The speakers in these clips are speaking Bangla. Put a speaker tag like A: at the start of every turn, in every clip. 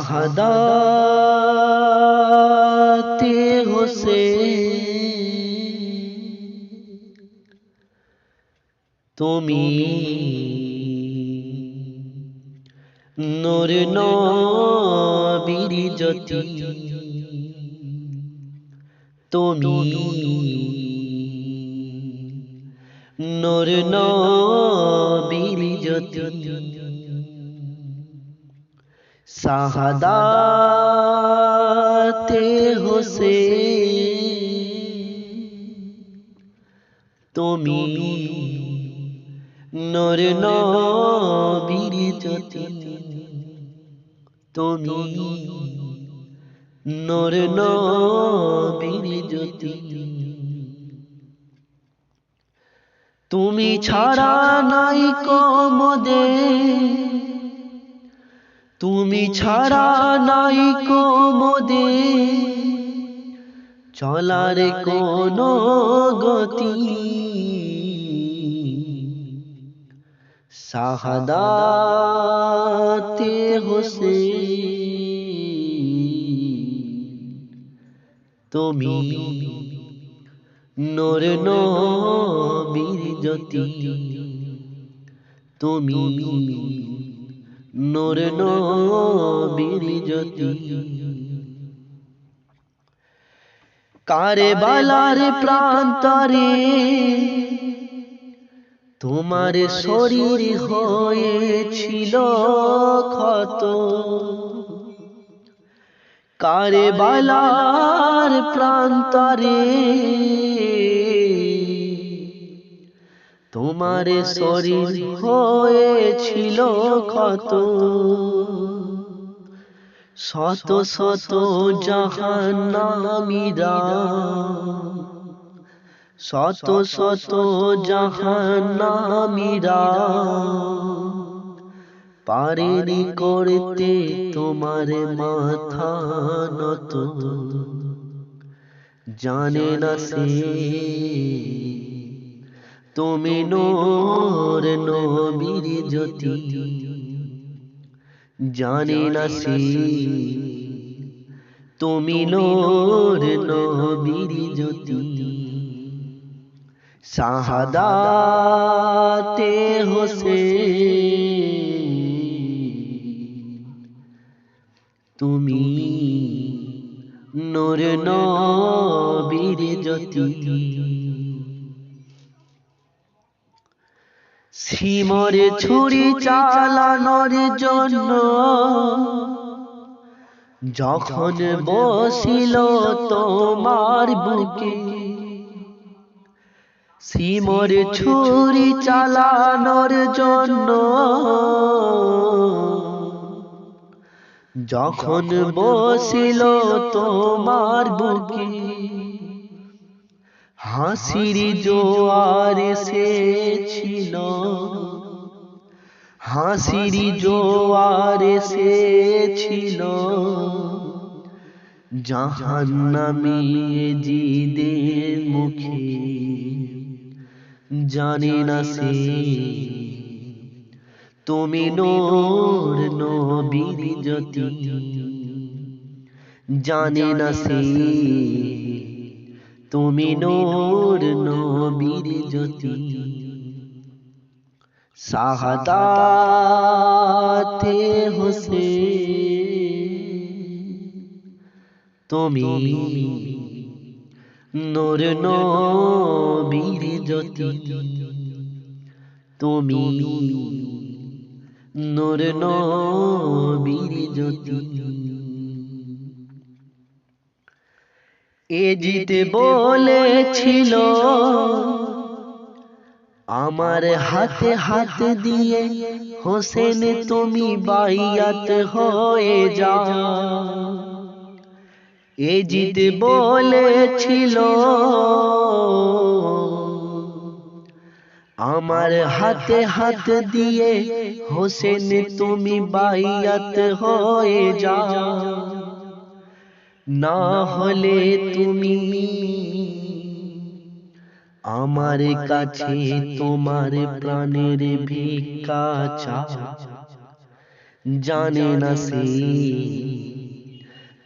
A: শাহাদাতে হোসেন তুমি নূর নবীর জ্যোতি তুমি নূর নবীর জ্যোতি শাহাদাতে হোসেন তুমি নূর নবীর জ্যোতি তুমি নূর নবীর জ্যোতি তুমি ছাড়া নাই কোমদে তুমি ছাড়া নাই কোমদে চলার কোনো গতি শাহাদাতে হোসেন তুমি নূর নবীর জ্যোতি তুমি নূর নবীর জ্যোতি কারবালার প্রান্তরে তোমার শরীর হয়েছিল ক্ষত কারবালার প্রান্তরে তোমার শরীর হয়েছিল ক্ষত শত শত জাহান্নামীরা শত শত জাহান্নামীরা পারেনি করতে তোমার মাথা নত জানে না সে তুমি নূর নবীর জ্যোতি জানে না সে তুমি নূর নবীর জ্যোতি শাহাদাতে হোসেন তুমি নূর নবীর জ্যোতি সীমরে ছুরি চালানোর জন্য যখন বসিল তোমার বুকে সীমরে ছুরি চালানোর জন্য যখন বসিল তোমার বুকে হাসির জোয়ার এসেছিল হাসির জোয়ার এসেছিল জাহান্নামী জিদের মুখে জানে না সে তুমি নূর নবীর জ্যোতি জানে না সে তুমি নূর নবীর জ্যোতি শাহাদাতে হোসেন তুমি নূর নবীর জ্যোতি তুমি নূর নবীর জ্যোতি এজিদ বলেছিল আমার হাতে হাত দিয়ে হোসেন তুমি বাইয়াত হয়ে যাও এজিদ বলেছিল আমার হাতে হাত দিয়ে হোসেন তুমি বাইয়াত হয়ে যাও না হলে তুমি আমার কাছে তোমার প্রাণের ভিক্ষা চাও জানে না সে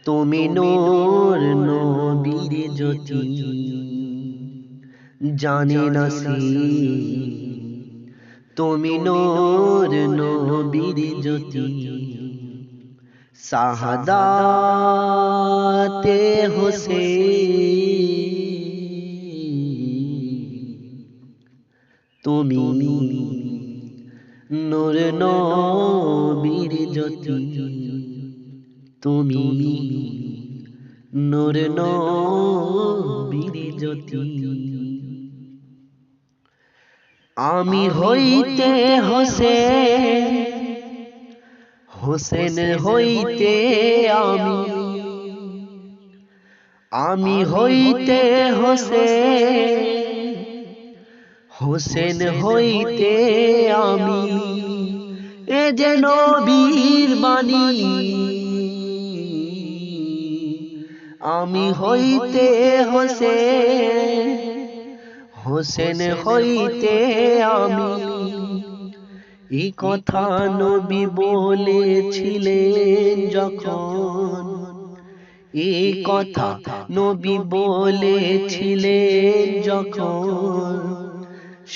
A: তুমি নূর নবীর জ্যোতি, জানে না সে তুমি নূর নবীর জ্যোতি। শাহাদাতে হোসেন তুমি নূর নবীর জ্যোতি, তুমি নূর নবীর জ্যোতি। আমি হইতে হোসেন, হোসেন হইতে আমি হইতে হোসেন, হোসেন হইতে আমি, এ যে নবীর বাণী। আমি হইতে হোসেন, হোসেন হইতে আমি, এই কথা নবী বলেছিলেন যখন, এই কথা নবী বলেছিলেন যখন,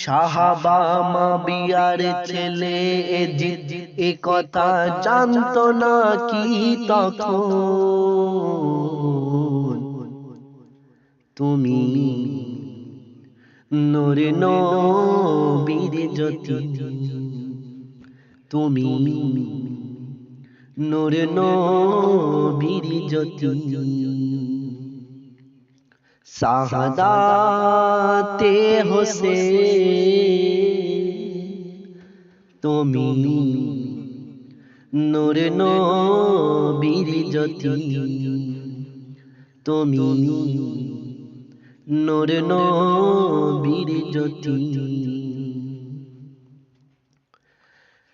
A: সাহাবা মাবিয়ার ছেলে এজিদ এ কথা জানতো না কি তখন। তুমি নূর নবীর জ্যোতি, তুমি নূর নবীর জ্যোতি। শাহাদাতে হোসেন তুমি নূর নবীর জ্যোতি, তুমি নূর নবীর জ্যোতি।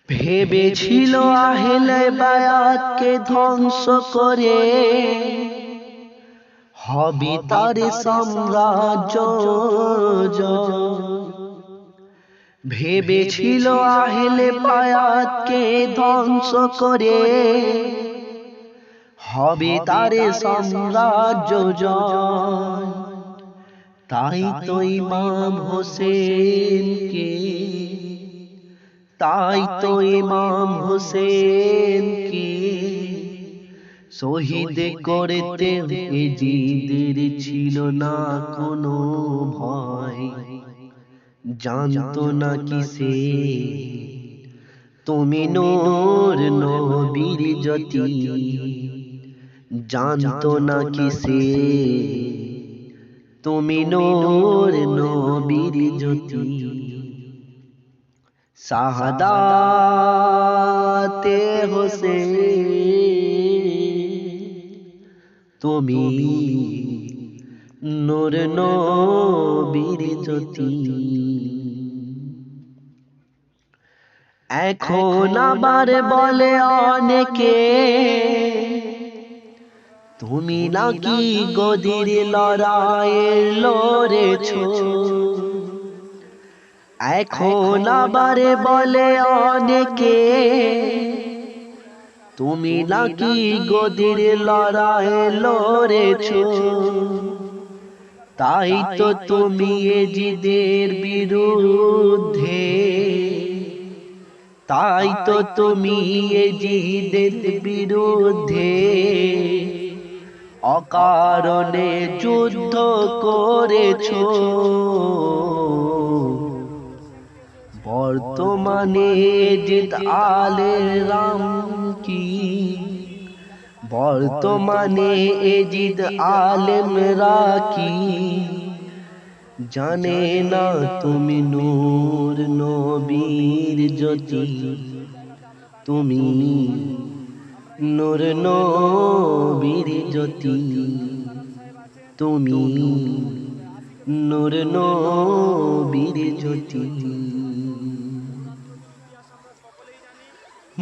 A: ভেবেছিল আহলে বায়াতকে ধ্বংস করে হবে তার সাম্রাজ্য। ভেবেছিল আহলে বায়াতকে ধ্বংস করে হবে তার সাম্রাজ্য। তাই তো ইমাম হোসেনকে, তাই তো ইমাম হোসেনকে শহীদ করতে এজিদের ছিল না কোনো ভয়। জানতো না কিসে তুমি নূর নবীর জ্যোতি, জানতো না কিসে তুমি নূর নবীর জ্যোতি। শাহাদাতে হোসেন তুমি নূর নবীর জ্যোতি। এখন আবার বলে অনেকে তুমি নাকি গদির লড়াইয়ে লড়েছো। এখন আবার বলে অনেকে তুমি নাকি গদির লড়াইয়ে লড়েছো। তাই তো তুমি এজিদের বিরুদ্ধে, তাই তো তুমি এজিদের বিরুদ্ধে অকারণে যুদ্ধ করেছো। বর্তমানে এজিদ আলেম কি, বর্তমানে এজিদ আলেমরা কি জানে না তুমি নূর নবীর জ্যোতি, তুমি নূর নবীর জ্যোতি, তুমি নূর নবীর জ্যোতি।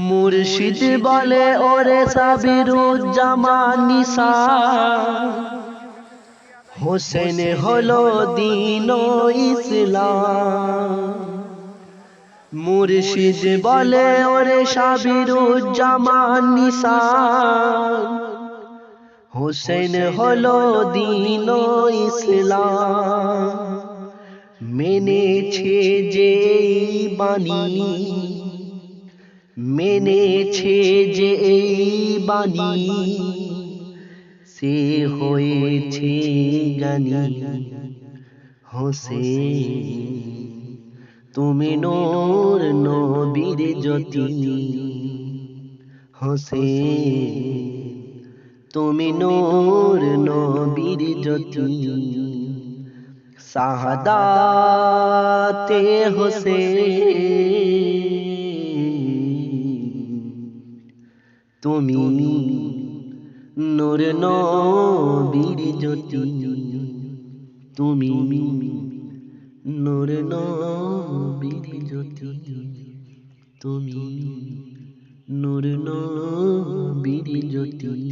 A: মুর্শিদ বলে ওরে সাবিরুজ্জামান নিসা, হোসেন হলো দ্বীন ও ইসলাম। মুর্শিদ বলে ওরে সাবিরুজ্জামান নিশান হোসেন হলো দ্বীন ও ইসলাম মেনেছে যে এই বাণী মেনেছে যে এই বাণী সে হয়েছে জ্ঞানী হোসেন তুমি নূর নবীর জ্যোতি হোসেন তুমি নূর নবীর জ্যোতি শাহাদাতে হোসেন তুমি নূর নবীর জ্যোতি তুমি নূর নবীর জ্যোতি তুমি নূর নবীর জ্যোতি